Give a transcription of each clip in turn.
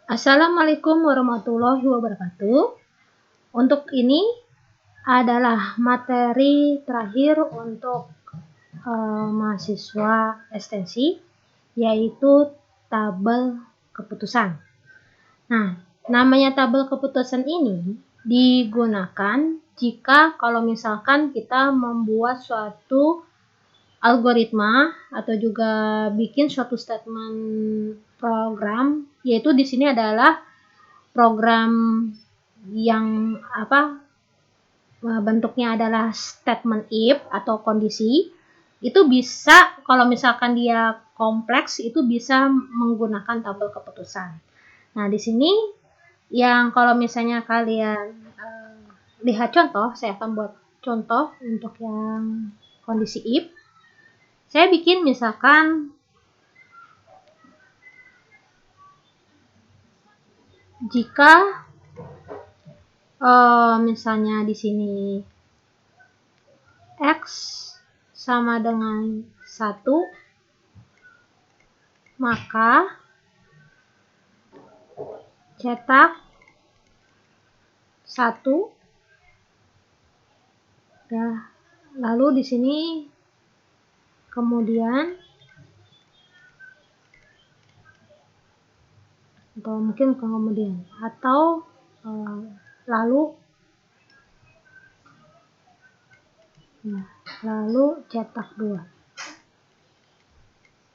Assalamualaikum warahmatullahi wabarakatuh. Untuk ini adalah materi terakhir untuk mahasiswa ekstensi, yaitu tabel keputusan. Nah, namanya tabel keputusan ini digunakan jika kalau misalkan kita membuat suatu algoritma atau juga bikin suatu statement program, yaitu di sini adalah program yang bentuknya adalah statement if atau kondisi. Itu bisa kalau misalkan dia kompleks itu bisa menggunakan tabel keputusan. Nah, di sini yang kalau misalnya kalian lihat contoh, saya akan buat contoh untuk yang kondisi if. Saya bikin misalkan jika misalnya di sini X sama dengan 1, maka cetak 1 ya. Lalu di sini kemudian atau mungkin kemudian atau lalu cetak 2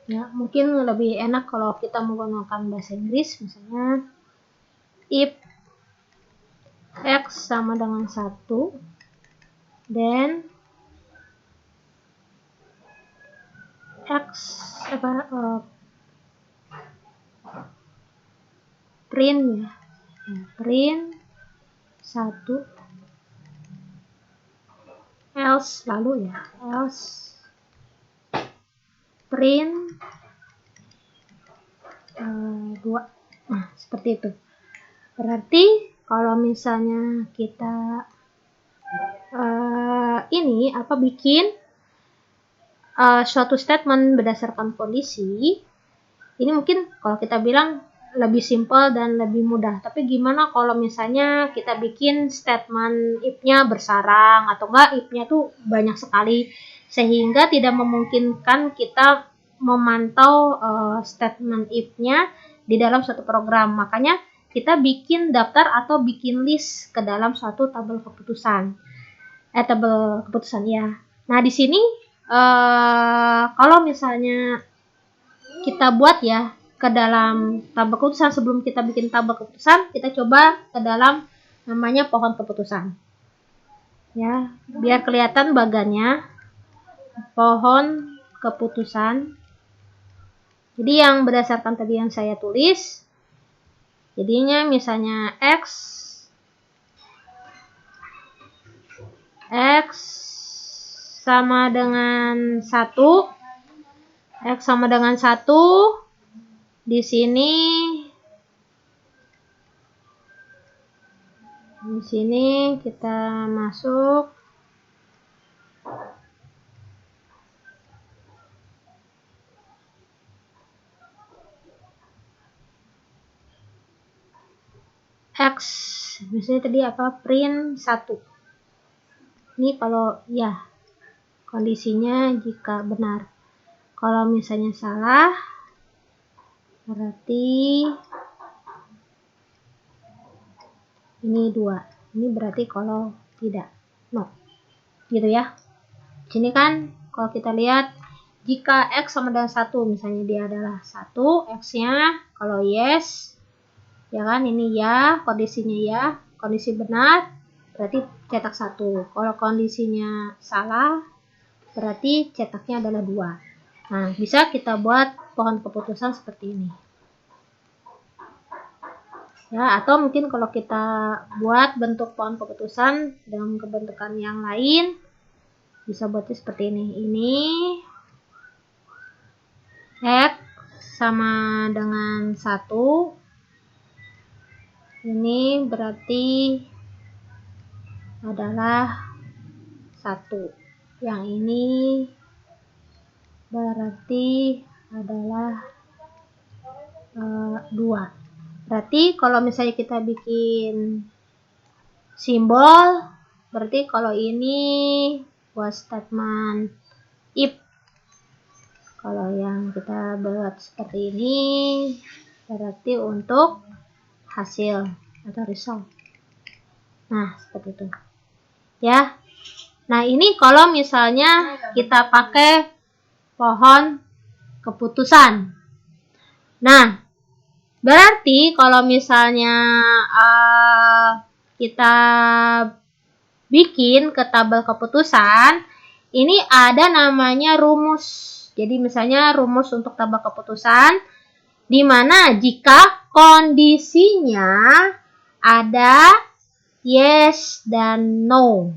ya. Mungkin lebih enak kalau kita menggunakan bahasa Inggris, misalnya if X sama dengan 1 then X print 1 else print 2. Nah, seperti itu. Berarti kalau misalnya kita bikin suatu statement berdasarkan kondisi, ini mungkin kalau kita bilang lebih simpel dan lebih mudah. Tapi gimana kalau misalnya kita bikin statement if-nya bersarang atau enggak if-nya tuh banyak sekali sehingga tidak memungkinkan kita memantau statement if-nya di dalam suatu program. Makanya kita bikin daftar atau bikin list ke dalam suatu tabel keputusan. Tabel keputusan ya. Nah, di sini kalau misalnya kita buat ya ke dalam tabel keputusan, sebelum kita bikin tabel keputusan, kita coba ke dalam namanya pohon keputusan. Ya, biar kelihatan bagannya. Pohon keputusan. Jadi yang berdasarkan tadi yang saya tulis, jadinya misalnya X sama dengan 1. X sama dengan 1. Di sini kita masuk X, misalnya tadi print 1. Ini kalau ya kondisinya jika benar. Kalau misalnya salah, berarti ini 2. Ini berarti kalau tidak, no. Gitu ya. Sini kan kalau kita lihat jika X sama dengan 1, misalnya dia adalah 1, X-nya kalau yes, ya kan, ini ya, kondisinya ya, kondisi benar, berarti cetak 1. Kalau kondisinya salah, berarti cetaknya adalah 2. Nah, bisa kita buat pohon keputusan seperti ini. Ya, atau mungkin kalau kita buat bentuk pohon keputusan dengan kebentukan yang lain, bisa buatnya seperti ini. Ini X sama dengan 1. Ini berarti adalah 1. Yang ini berarti adalah 2. Berarti kalau misalnya kita bikin simbol, berarti kalau ini buat statement if. Kalau yang kita buat seperti ini berarti untuk hasil atau result. Nah, seperti itu. Ya. Nah, ini kalau misalnya kita pakai pohon keputusan. Nah, berarti kalau misalnya kita bikin ke tabel keputusan, ini ada namanya rumus. Jadi misalnya rumus untuk tabel keputusan, di mana jika kondisinya ada yes dan no.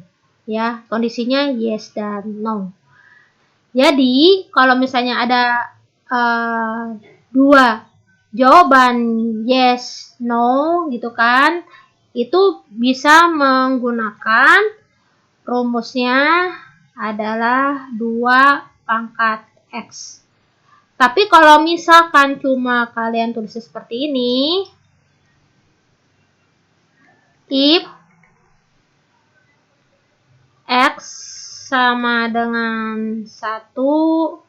Ya, kondisinya yes dan no. Jadi, kalau misalnya ada dua jawaban yes, no gitu kan, itu bisa menggunakan rumusnya adalah 2 pangkat X. Tapi kalau misalkan cuma kalian tulis seperti ini, if X sama dengan 1,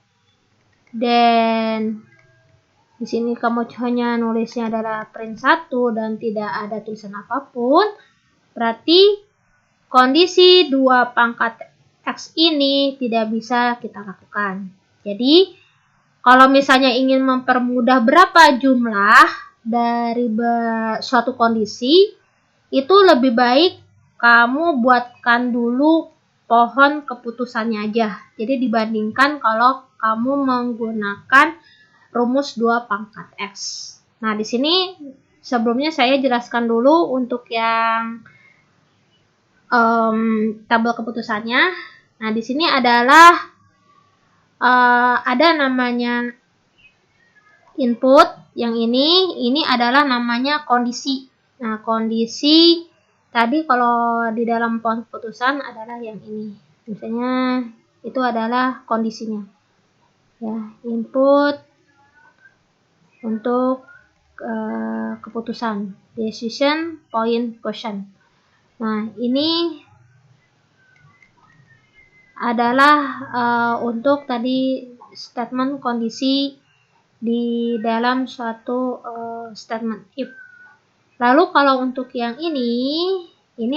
dan di sini kamu hanya nulisnya adalah print 1 dan tidak ada tulisan apapun, berarti kondisi 2 pangkat X ini tidak bisa kita lakukan. Jadi, kalau misalnya ingin mempermudah berapa jumlah dari suatu kondisi, itu lebih baik kamu buatkan dulu pohon keputusannya aja. Jadi dibandingkan kalau kamu menggunakan rumus 2 pangkat X. Nah, di sini sebelumnya saya jelaskan dulu untuk yang tabel keputusannya. Nah, di sini adalah ada namanya input. Yang ini adalah namanya kondisi. Nah, kondisi tadi kalau di dalam pohon keputusan adalah yang ini. Misalnya itu adalah kondisinya. Ya, input untuk keputusan, decision point question. Nah, ini adalah untuk tadi statement kondisi di dalam suatu statement if. Lalu kalau untuk yang ini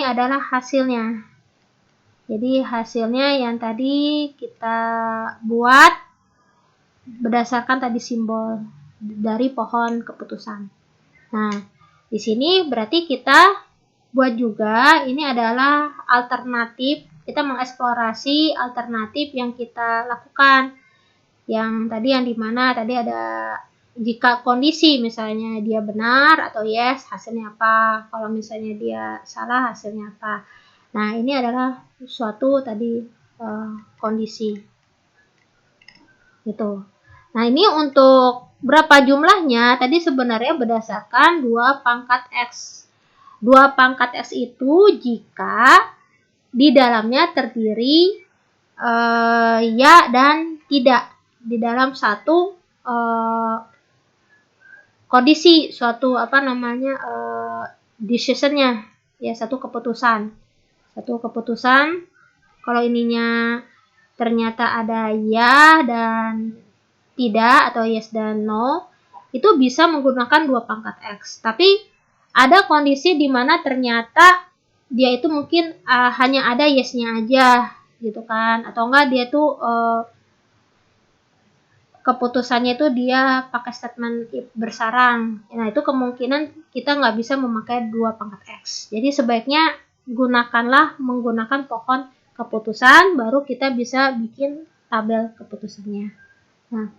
adalah hasilnya. Jadi hasilnya yang tadi kita buat berdasarkan tadi simbol dari pohon keputusan. Nah, di sini berarti kita buat juga, ini adalah alternatif, kita mengeksplorasi alternatif yang kita lakukan. Yang tadi yang dimana tadi ada jika kondisi misalnya dia benar atau yes, hasilnya apa. Kalau misalnya dia salah, hasilnya apa. Nah, ini adalah suatu tadi kondisi. Gitu. Nah, ini untuk berapa jumlahnya? Tadi sebenarnya berdasarkan 2 pangkat X. 2 pangkat X itu jika di dalamnya terdiri ya dan tidak di dalam satu kondisi, suatu decisionnya, ya, satu keputusan. Kalau ininya ternyata ada ya dan tidak atau yes dan no, itu bisa menggunakan 2 pangkat X. Tapi ada kondisi di mana ternyata dia itu mungkin hanya ada yes-nya aja gitu kan, atau enggak dia tuh keputusannya itu dia pakai statement if bersarang. Nah, itu kemungkinan kita nggak bisa memakai 2 pangkat X. Jadi sebaiknya menggunakan pohon keputusan, baru kita bisa bikin tabel keputusannya. Nah,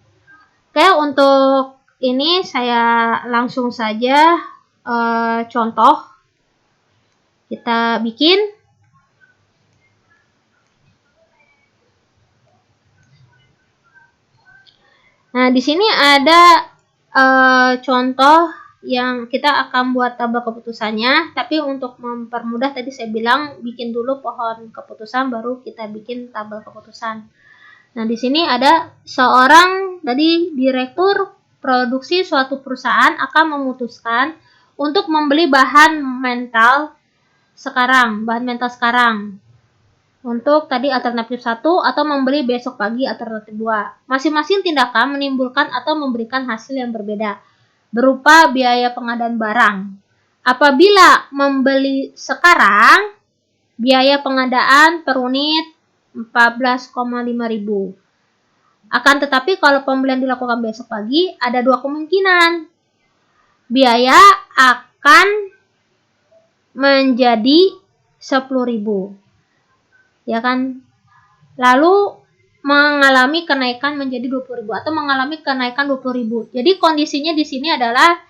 oke, untuk ini saya langsung saja contoh kita bikin. Nah, di sini ada contoh yang kita akan buat tabel keputusannya, tapi untuk mempermudah tadi saya bilang bikin dulu pohon keputusan baru kita bikin tabel keputusan. Nah, di sini ada seorang tadi direktur produksi suatu perusahaan akan memutuskan untuk membeli bahan mental sekarang. Untuk tadi alternatif 1 atau membeli besok pagi alternatif 2. Masing-masing tindakan menimbulkan atau memberikan hasil yang berbeda berupa biaya pengadaan barang. Apabila membeli sekarang, biaya pengadaan per unit 14,5.000. Akan tetapi kalau pembelian dilakukan besok pagi, ada 2 kemungkinan. Biaya akan menjadi 10.000. Ya kan? Lalu mengalami kenaikan menjadi 20.000 atau mengalami kenaikan 20.000. Jadi kondisinya di sini adalah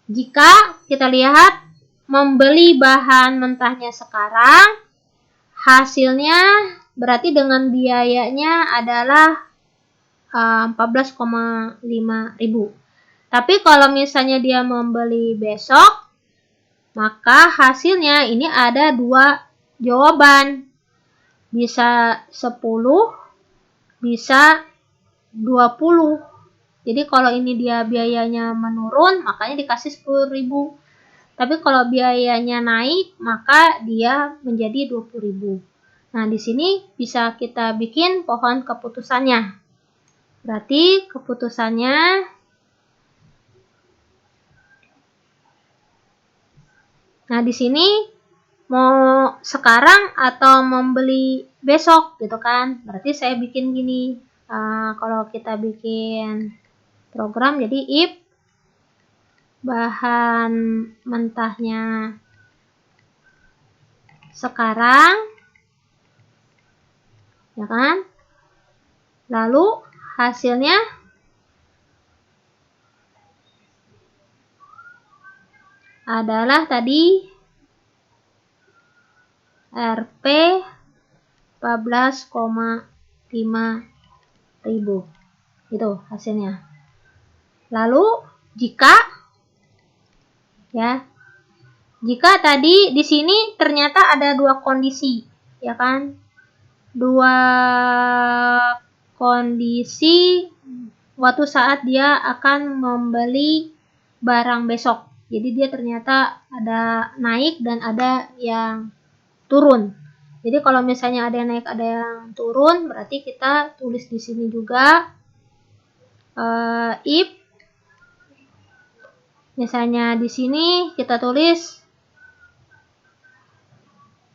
jika kita lihat membeli bahan mentahnya sekarang, hasilnya berarti dengan biayanya adalah 14,5.000. Tapi kalau misalnya dia membeli besok, maka hasilnya ini ada 2 jawaban. Bisa 10, bisa 20. Jadi kalau ini dia biayanya menurun, makanya dikasih 10.000. Tapi kalau biayanya naik, maka dia menjadi 20.000. Nah, di sini bisa kita bikin pohon keputusannya. Berarti keputusannya nah, di sini mau sekarang atau membeli besok gitu kan. Berarti saya bikin gini. Kalau kita bikin program jadi if bahan mentahnya sekarang, ya kan? Lalu hasilnya adalah tadi Rp 14,5.000. Itu hasilnya. Lalu jika tadi di sini ternyata ada 2 kondisi, ya kan? 2 kondisi waktu saat dia akan membeli barang besok. Jadi dia ternyata ada naik dan ada yang turun. Jadi kalau misalnya ada yang naik, ada yang turun, berarti kita tulis di sini juga if misalnya di sini kita tulis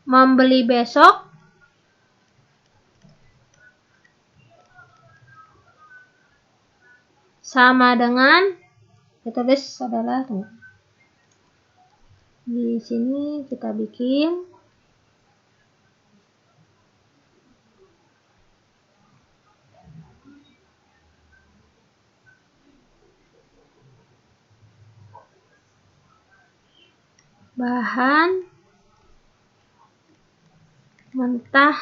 membeli besok sama dengan kita tulis adalah di sini kita bikin bahan mentah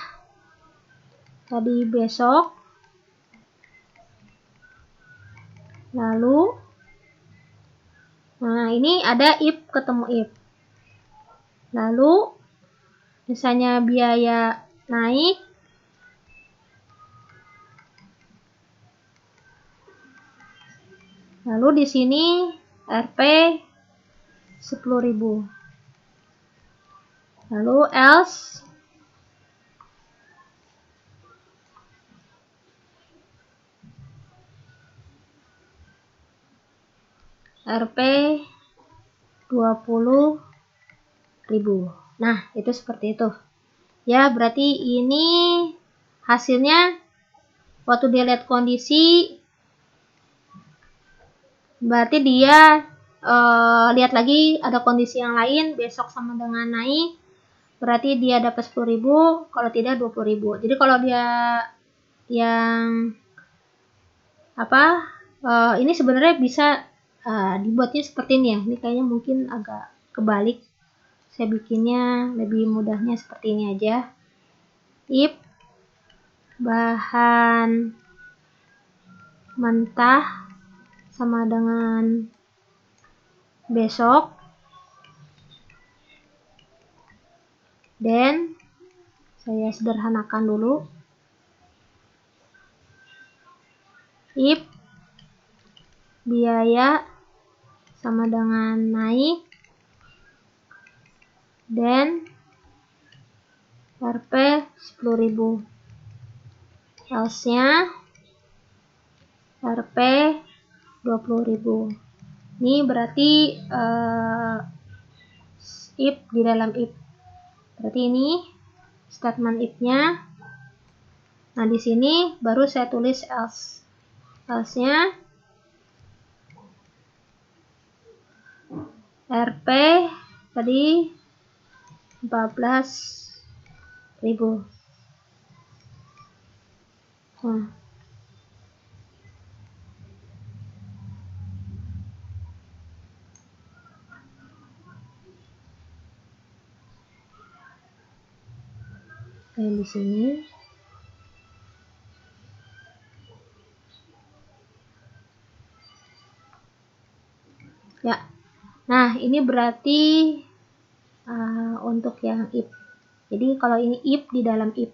tadi besok, lalu nah ini ada if ketemu if, lalu misalnya biaya naik, lalu di sini Rp 10.000, lalu else Rp 20.000. Nah, itu seperti itu. Ya, berarti ini hasilnya waktu dia lihat kondisi, berarti dia lihat lagi ada kondisi yang lain, besok sama dengan naik, berarti dia dapat 10.000, kalau tidak 20.000. Jadi kalau dia yang ini sebenarnya bisa dibuatnya seperti ini ya. Ini kayaknya mungkin agak kebalik. Saya bikinnya lebih mudahnya seperti ini aja. If bahan mentah sama dengan besok, dan saya sederhanakan dulu. If biaya sama dengan naik, dan Rp 10.000. Else-nya Rp 20.000. Ini berarti if di dalam if. Berarti ini statement if-nya. Nah, di sini baru saya tulis else. Else-nya Rp tadi 14.000. Nah, kayak di sini. Ya. Nah, ini berarti untuk yang if. Jadi kalau ini if di dalam if.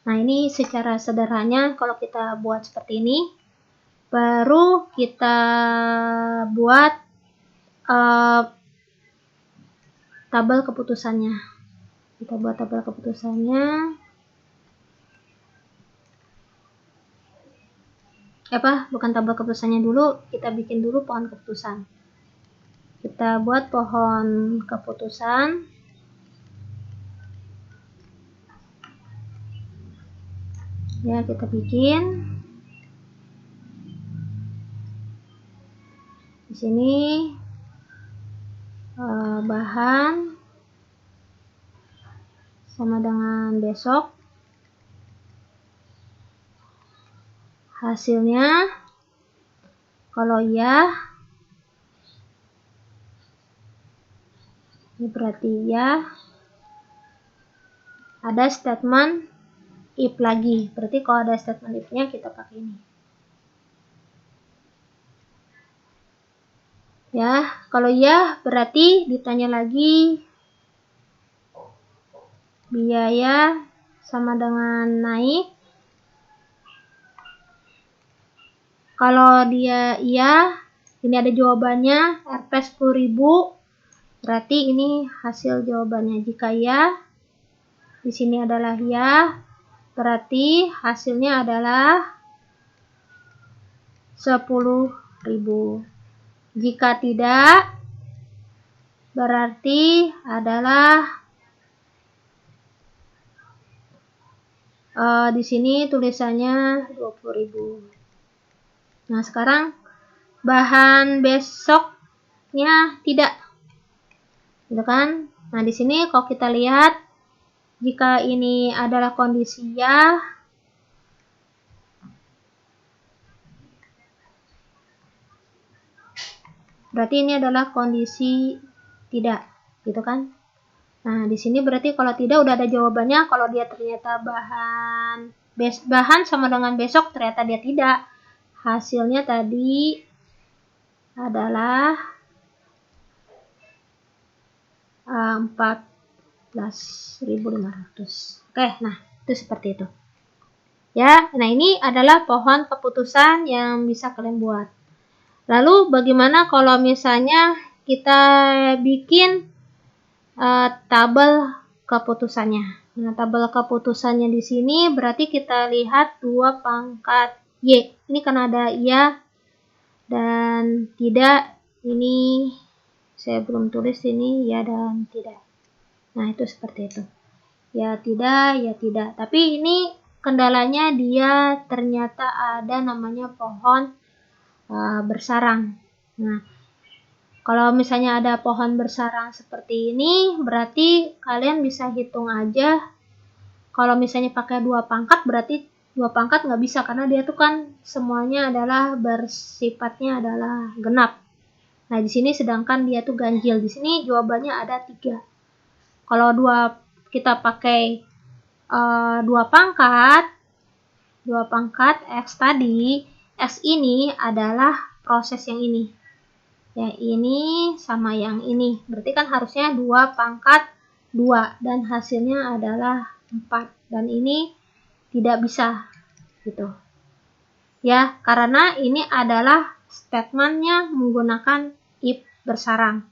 Nah, ini secara sederhananya kalau kita buat seperti ini, baru kita buat tabel keputusannya. Kita buat tabel keputusannya. Bukan tabel keputusannya dulu, kita bikin dulu pohon keputusan. Kita buat pohon keputusan. Ya, kita bikin. Di sini bahan sama dengan besok. Hasilnya kalau ya, ini berarti ya. Ada statement if lagi. Berarti kalau ada statement if-nya kita pakai ini. Ya, kalau ya berarti ditanya lagi biaya sama dengan naik. Kalau dia iya, ini ada jawabannya Rp 10.000. Berarti ini hasil jawabannya. Jika ya, di sini adalah ya, berarti hasilnya adalah 10.000. Jika tidak, berarti adalah di sini tulisannya 20.000. Nah, sekarang bahan besoknya tidak, gitu kan? Nah, di sini kalau kita lihat, jika ini adalah kondisi ya, berarti ini adalah kondisi tidak, gitu kan? Nah, di sini berarti kalau tidak udah ada jawabannya. Kalau dia ternyata bahan sama dengan besok, ternyata dia tidak. Hasilnya tadi adalah 14.500. Oke, nah itu seperti itu. Ya, nah ini adalah pohon keputusan yang bisa kalian buat. Lalu bagaimana kalau misalnya kita bikin tabel keputusannya? Nah, tabel keputusannya di sini berarti kita lihat 2 pangkat Y. Ini karena ada ya dan tidak. Ini saya belum tulis ini ya dan tidak. Nah, itu seperti itu. Ya tidak, ya tidak. Tapi ini kendalanya dia ternyata ada namanya pohon bersarang. Nah, kalau misalnya ada pohon bersarang seperti ini, berarti kalian bisa hitung aja. Kalau misalnya pakai 2 pangkat, berarti 2 pangkat nggak bisa, karena dia tuh kan semuanya adalah bersifatnya adalah genap. Nah, di sini sedangkan dia tuh ganjil. Di sini jawabannya ada 3. Kalau kita pakai 2 pangkat X tadi, X ini adalah proses yang ini. Ya, ini sama yang ini. Berarti kan harusnya 2 pangkat 2 dan hasilnya adalah 4. Dan ini tidak bisa gitu. ya, karena ini adalah statementnya menggunakan if bersarang.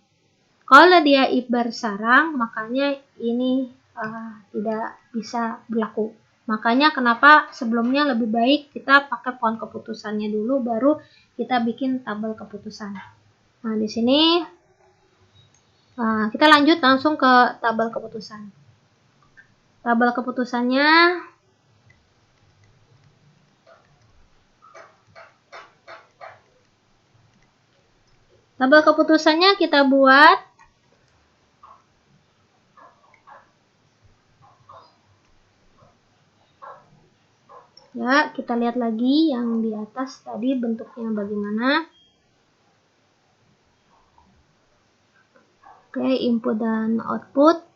Kalau dia if bersarang, makanya ini tidak bisa berlaku. Makanya kenapa sebelumnya lebih baik kita pakai pohon keputusannya dulu, baru kita bikin tabel keputusan. Nah, di sini kita lanjut langsung ke tabel keputusan. Tabel keputusannya kita buat. Ya, kita lihat lagi yang di atas tadi bentuknya bagaimana. Oke, input dan output.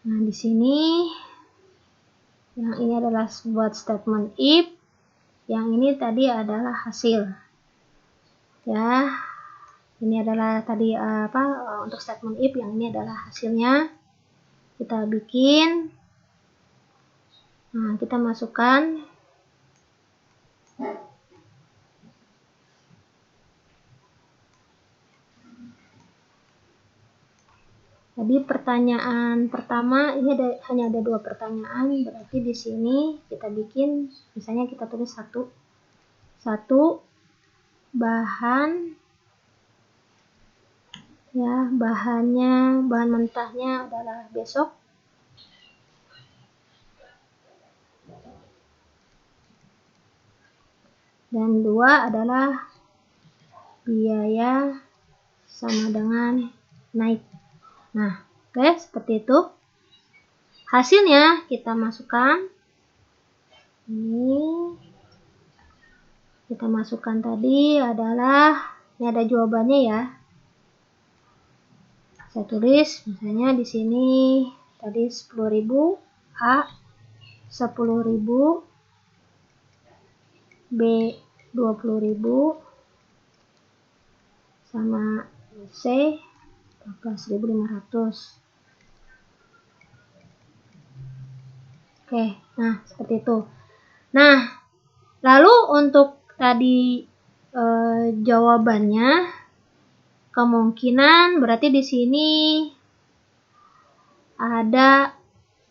Nah, di sini yang ini adalah buat statement if, yang ini tadi adalah hasil. Ya, ini adalah tadi untuk statement if, yang ini adalah hasilnya. Kita bikin. Nah, kita masukkan. Jadi pertanyaan pertama ini hanya ada 2 pertanyaan, berarti di sini kita bikin, misalnya kita tulis satu bahan, ya, bahan mentahnya adalah besok. Dan 2 adalah biaya sama dengan naik. Nah, oke, seperti itu. Hasilnya kita masukkan. Ini kita masukkan tadi adalah, ini ada jawabannya ya. Saya tulis misalnya di sini tadi 10.000, A 10.000, B 20.000, sama C 14.500. Oke, nah seperti itu. Nah, lalu untuk tadi jawabannya, kemungkinan berarti di sini ada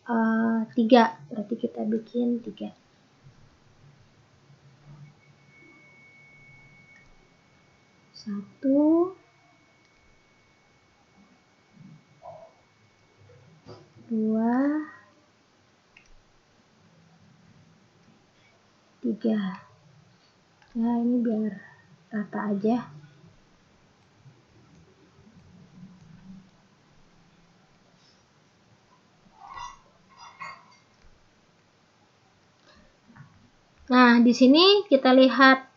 3, berarti kita bikin 3. Satu, 2, 3. Ya, ini biar rata aja. Nah, di sini kita lihat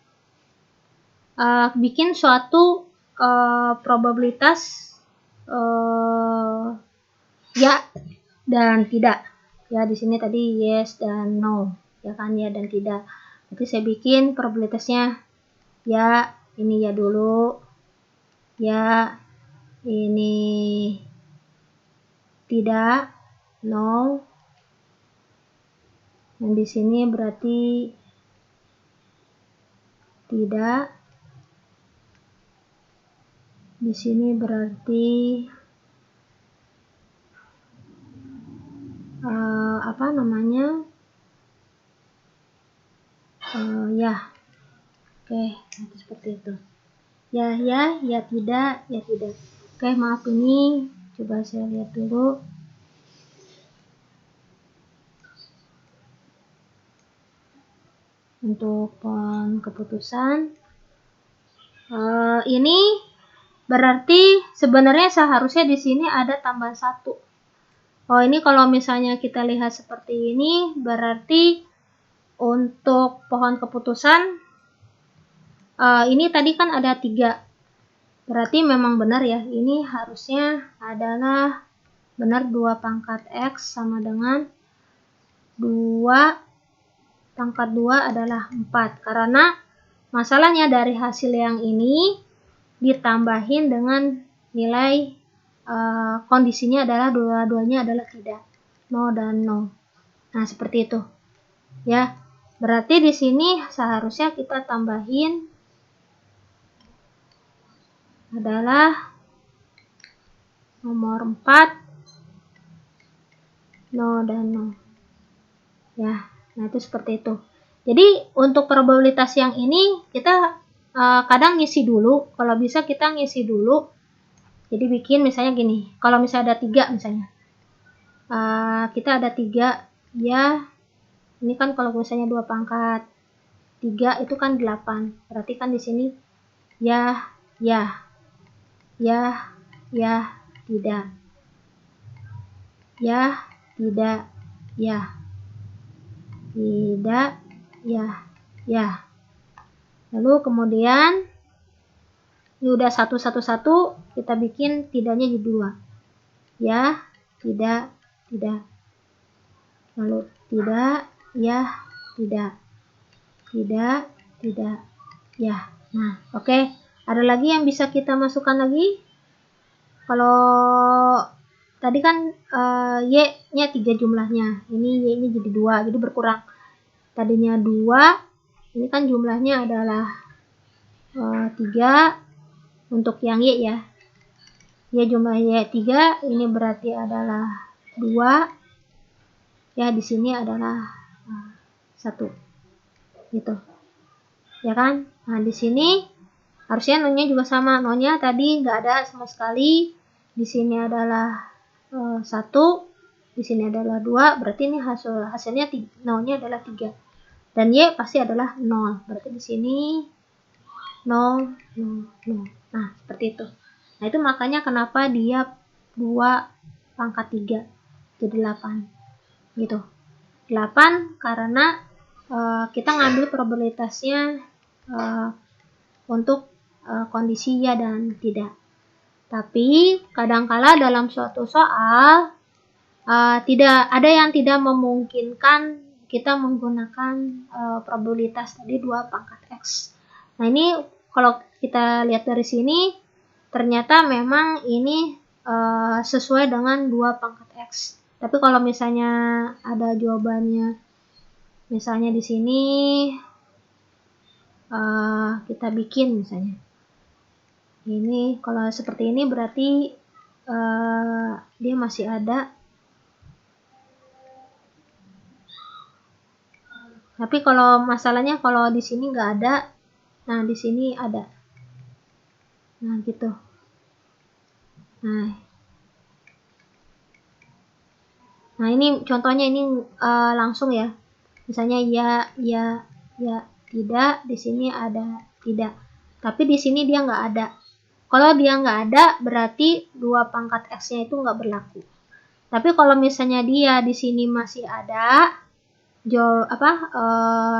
bikin suatu probabilitas ya dan tidak. Ya, di sini tadi yes dan no, ya kan, ya dan tidak. Nanti saya bikin probabilitasnya ya, ini ya dulu, ya ini tidak, no. Dan di sini berarti tidak. Di sini berarti apa namanya? Ya. Oke, nanti seperti itu. Ya, ya tidak, ya tidak. Oke, maaf, ini coba saya lihat dulu. Untuk pohon keputusan ini berarti sebenarnya seharusnya di sini ada tambah 1. Oh, ini kalau misalnya kita lihat seperti ini, berarti untuk pohon keputusan ini tadi kan ada 3. Berarti memang benar ya, ini harusnya adalah benar 2 pangkat X sama dengan 2 pangkat 2 adalah 4. Karena masalahnya dari hasil yang ini ditambahin dengan nilai kondisinya adalah dua-duanya adalah tidak, 0 dan 0. Nah, seperti itu. Ya. Berarti di sini seharusnya kita tambahin adalah nomor 4, 0 dan 0. Ya. Nah, itu seperti itu. Jadi, untuk probabilitas yang ini kita kadang ngisi dulu. Kalau bisa kita ngisi dulu. Jadi bikin misalnya gini, kalau misalnya ada 3 misalnya, kita ada 3, ya, ini kan kalau misalnya 2 pangkat 3 itu kan 8, berarti kan di sini ya, ya, ya, ya, tidak, ya, tidak, ya, tidak, ya, ya. Lalu kemudian ini udah 1, 1, 1, kita bikin tidaknya jadi 2. Ya, tidak, tidak. Lalu tidak, ya, tidak. Tidak, tidak. Ya. Nah, oke. Ada lagi yang bisa kita masukkan lagi? Kalau tadi kan Y-nya 3 jumlahnya. Ini Y-nya jadi 2, jadi berkurang. Tadinya 2, ini kan jumlahnya adalah 3 untuk yang Y ya. Y jumlah Y 3, ini berarti adalah 2. Ya, di sini adalah 1. Gitu. Ya kan? Nah, di sini harusnya nolnya juga sama. Nolnya tadi nggak ada sama sekali. Di sini adalah 1. Di sini adalah 2. Berarti ini hasilnya nolnya adalah 3. Dan Y pasti adalah 0. Berarti di sini 0, 0, 0. Nah, seperti itu. Nah, itu makanya kenapa dia 2 pangkat 3 jadi 8. Gitu. 8 karena kita ngambil probabilitasnya untuk kondisi ya dan tidak. Tapi kadangkala dalam suatu soal tidak ada yang tidak memungkinkan kita menggunakan probabilitas tadi 2 pangkat X. Nah, ini kalau kita lihat dari sini ternyata memang ini sesuai dengan 2 pangkat X. Tapi kalau misalnya ada jawabannya, misalnya di sini kita bikin misalnya. Ini kalau seperti ini berarti dia masih ada. Tapi kalau masalahnya kalau di sini nggak ada, nah di sini ada. Nah, gitu. Nah, ini contohnya ini langsung ya. Misalnya ya, ya, ya, tidak, di sini ada tidak. Tapi di sini dia nggak ada. Kalau dia nggak ada, berarti 2 pangkat X-nya itu nggak berlaku. Tapi kalau misalnya dia di sini masih ada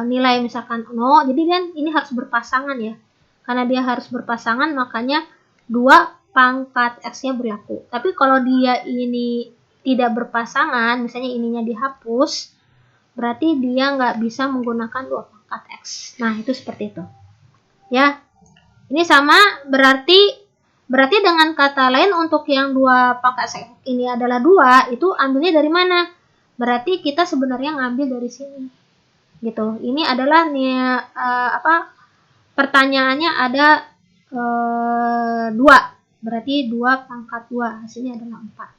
nilai misalkan 0, jadi kan ini harus berpasangan ya. Karena dia harus berpasangan, makanya 2 pangkat X-nya berlaku. Tapi kalau dia ini tidak berpasangan, misalnya ininya dihapus, berarti dia nggak bisa menggunakan 2 pangkat X. Nah, itu seperti itu. Ya, ini sama berarti dengan kata lain untuk yang 2 pangkat X ini adalah 2, itu ambilnya dari mana? Berarti kita sebenarnya ngambil dari sini. Gitu. Ini adalah pertanyaannya ada 2. Berarti 2 pangkat 2, hasilnya adalah 4.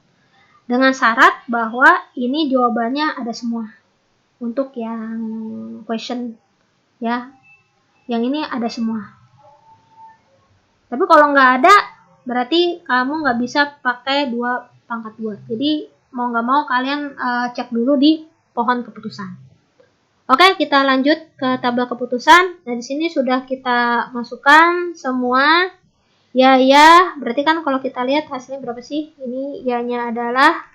Dengan syarat bahwa ini jawabannya ada semua. Untuk yang question ya. Yang ini ada semua. Tapi kalau nggak ada, berarti kamu nggak bisa pakai 2 pangkat 2. Jadi mau nggak mau kalian cek dulu di pohon keputusan. Oke, kita lanjut ke tabel keputusan. Nah, di sini sudah kita masukkan semua. Ya, berarti kan kalau kita lihat hasilnya berapa sih? Ini ya-nya adalah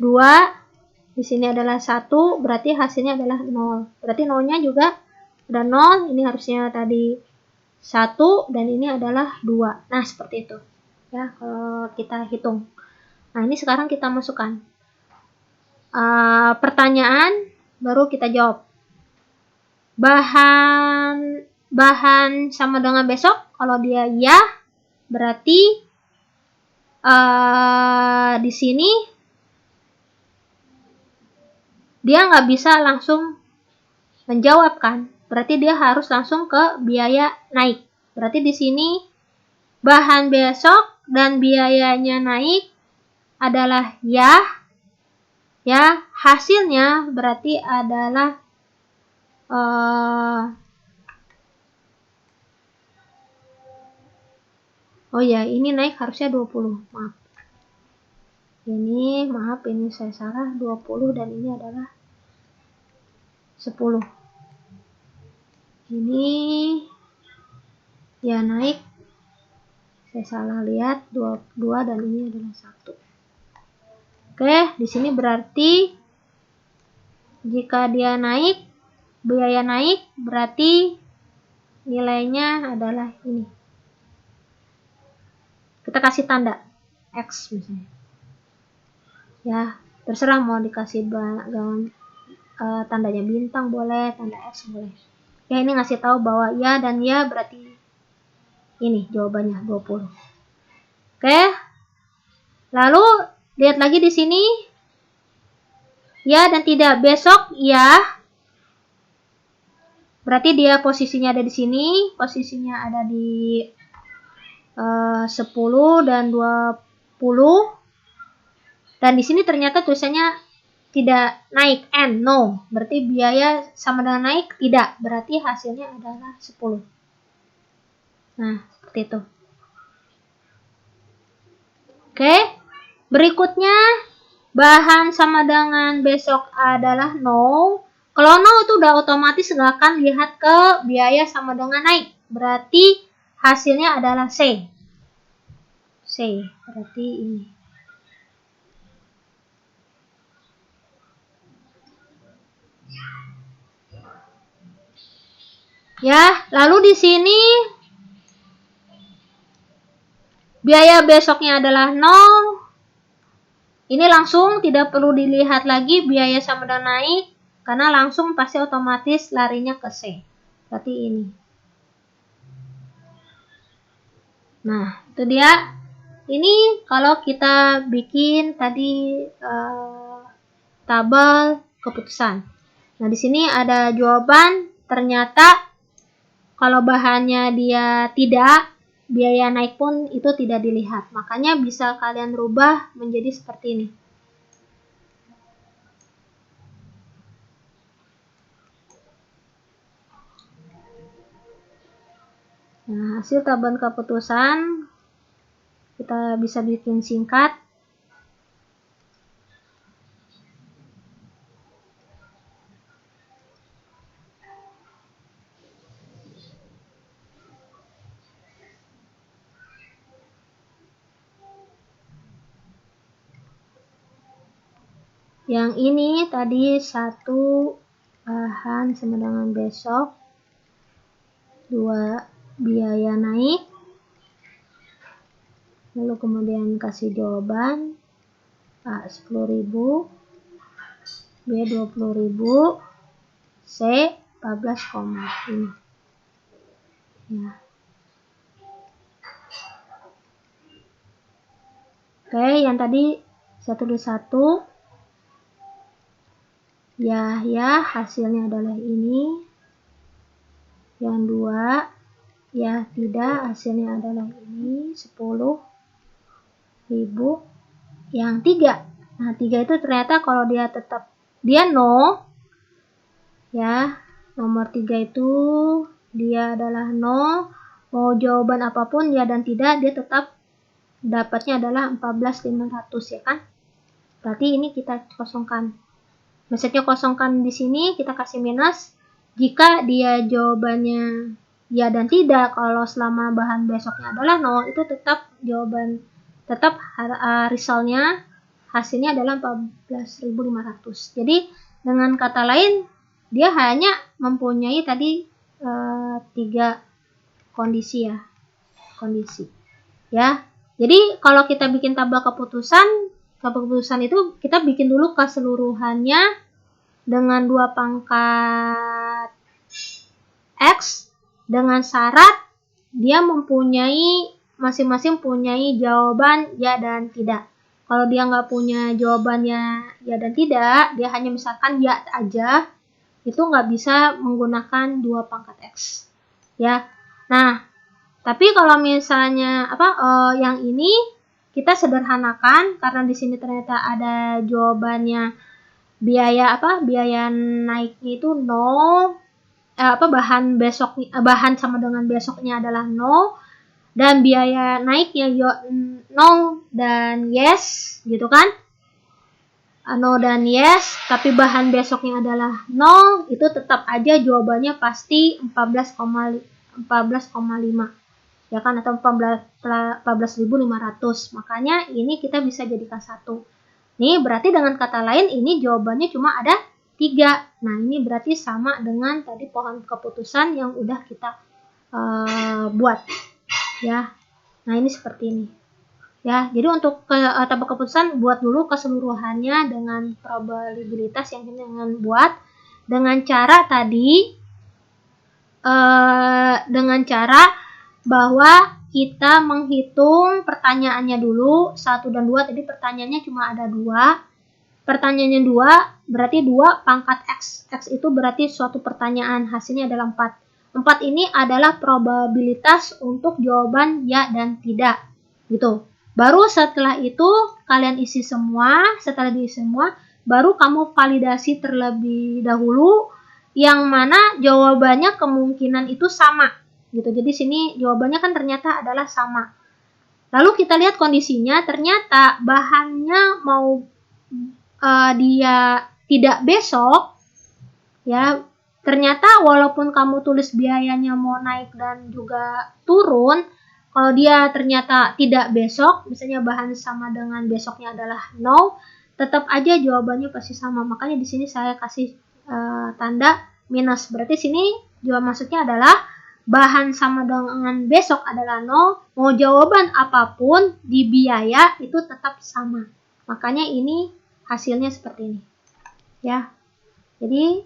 2. Di sini adalah 1, berarti hasilnya adalah 0. Berarti 0-nya juga ada 0. Ini harusnya tadi 1 dan ini adalah 2. Nah, seperti itu. Ya, kalau kita hitung. Nah, ini sekarang kita masukkan pertanyaan, baru kita jawab. Bahan sama dengan besok, kalau dia ya, berarti di sini dia nggak bisa langsung menjawab kan, berarti dia harus langsung ke biaya naik. Berarti di sini bahan besok dan biayanya naik adalah ya, hasilnya berarti adalah oh ya, ini naik harusnya 20. Maaf. Ini saya salah, 20 dan ini adalah 10. Ini ya naik, saya salah lihat 22 dan ini adalah 1. Oke, di sini berarti jika dia naik, biaya naik, berarti nilainya adalah ini. Kita kasih tanda X misalnya. Ya, terserah mau dikasih tandanya bintang boleh, tanda X boleh. Ya, ini ngasih tahu bahwa ya dan ya berarti ini jawabannya 20. Oke. Lalu lihat lagi di sini. Ya dan tidak. Besok ya. Berarti dia posisinya ada di sini, posisinya ada di 10 dan 20. Dan di sini ternyata tulisannya tidak naik, N, no. Berarti biaya sama dengan naik, tidak. Berarti hasilnya adalah 10. Nah, seperti itu. Oke. Berikutnya, bahan sama dengan besok adalah no. Kalau no itu udah otomatis nggak akan lihat ke biaya sama dengan naik. Berarti hasilnya adalah C. C, berarti ini. Ya, lalu di sini biaya besoknya adalah 0. Ini langsung tidak perlu dilihat lagi biaya sama dengan naik, karena langsung pasti otomatis larinya ke C. Berarti ini. Nah, itu dia. Ini kalau kita bikin tadi tabel keputusan. Nah, di sini ada jawaban. Ternyata kalau bahannya dia tidak, biaya naik pun itu tidak dilihat. Makanya bisa kalian rubah menjadi seperti ini. Nah, hasil tabel keputusan kita bisa bikin singkat. Yang ini tadi 1 bahan sama dengan besok, 2 biaya naik, lalu kemudian kasih jawaban A 10.000, B 20.000, C 14,5. Ya. Oke, yang tadi 1 ya hasilnya adalah ini. Yang 2 ya tidak, hasilnya adalah ini 10.000. Yang 3, nah 3 itu ternyata kalau dia tetap dia no, ya nomor 3 itu dia adalah no, mau jawaban apapun ya dan tidak, dia tetap dapatnya adalah 14.500 ya kan. Berarti ini kita kosongkan. Maksudnya kosongkan di sini kita kasih minus jika dia jawabannya ya dan tidak. Kalau selama bahan besoknya adalah no, itu tetap jawaban, tetap resultnya hasilnya adalah 14.500. Jadi dengan kata lain dia hanya mempunyai tadi 3 kondisi ya. Ya. Jadi kalau kita bikin tabel keputusan itu kita bikin dulu keseluruhannya dengan 2 pangkat X dengan syarat dia mempunyai masing-masing punyai jawaban ya dan tidak. Kalau dia nggak punya jawabannya ya dan tidak, dia hanya misalkan ya aja, itu nggak bisa menggunakan 2 pangkat X. Ya. Nah, tapi kalau misalnya yang ini kita sederhanakan karena di sini ternyata ada jawabannya biaya naiknya itu 0, bahan sama dengan besoknya adalah 0 dan biaya naiknya 0 dan yes gitu kan. 0 dan yes, tapi bahan besoknya adalah 0, itu tetap aja jawabannya pasti 14,5 ya kan, atau 14.500. Makanya ini kita bisa jadikan 1. Nih berarti dengan kata lain ini jawabannya cuma ada 3. Nah ini berarti sama dengan tadi pohon keputusan yang udah kita buat ya. Nah ini seperti ini ya. Jadi untuk tabel keputusan buat dulu keseluruhannya dengan probabilitas yang ini dengan buat dengan cara tadi dengan cara bahwa kita menghitung pertanyaannya dulu 1 dan 2. Tadi pertanyaannya cuma ada 2. Pertanyaannya 2 berarti 2 pangkat X. X itu berarti suatu pertanyaan, hasilnya adalah 4. 4 ini adalah probabilitas untuk jawaban ya dan tidak gitu. Baru setelah itu kalian isi semua, setelah diisi semua baru kamu validasi terlebih dahulu yang mana jawabannya kemungkinan itu sama gitu. Jadi sini jawabannya kan ternyata adalah sama. Lalu kita lihat kondisinya, ternyata bahannya mau dia tidak besok ya, ternyata walaupun kamu tulis biayanya mau naik dan juga turun, kalau dia ternyata tidak besok, misalnya bahan sama dengan besoknya adalah 0, tetap aja jawabannya pasti sama. Makanya di sini saya kasih tanda minus. Berarti sini jawaban maksudnya adalah bahan sama dengan besok adalah 0, mau jawaban apapun di biaya itu tetap sama. Makanya ini hasilnya seperti ini. Ya. Jadi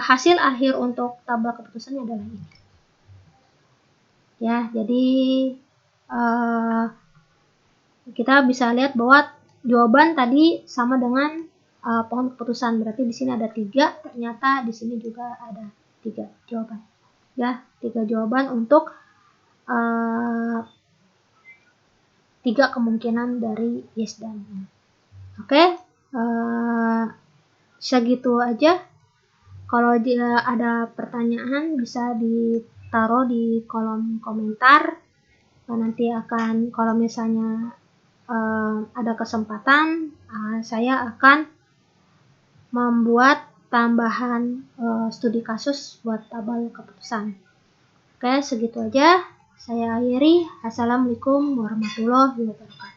hasil akhir untuk tabel keputusannya adalah ini. Ya, jadi kita bisa lihat bahwa jawaban tadi sama dengan pohon keputusan. Berarti di sini ada 3, ternyata di sini juga ada 3 jawaban. Ya, 3 jawaban untuk 3 kemungkinan dari yes dan no. Oke, segitu aja. Kalau ada pertanyaan bisa ditaruh di kolom komentar. Nanti akan kalau misalnya ada kesempatan saya akan membuat tambahan studi kasus buat tabel keputusan. Oke, segitu aja. Saya akhiri. Assalamualaikum warahmatullahi wabarakatuh.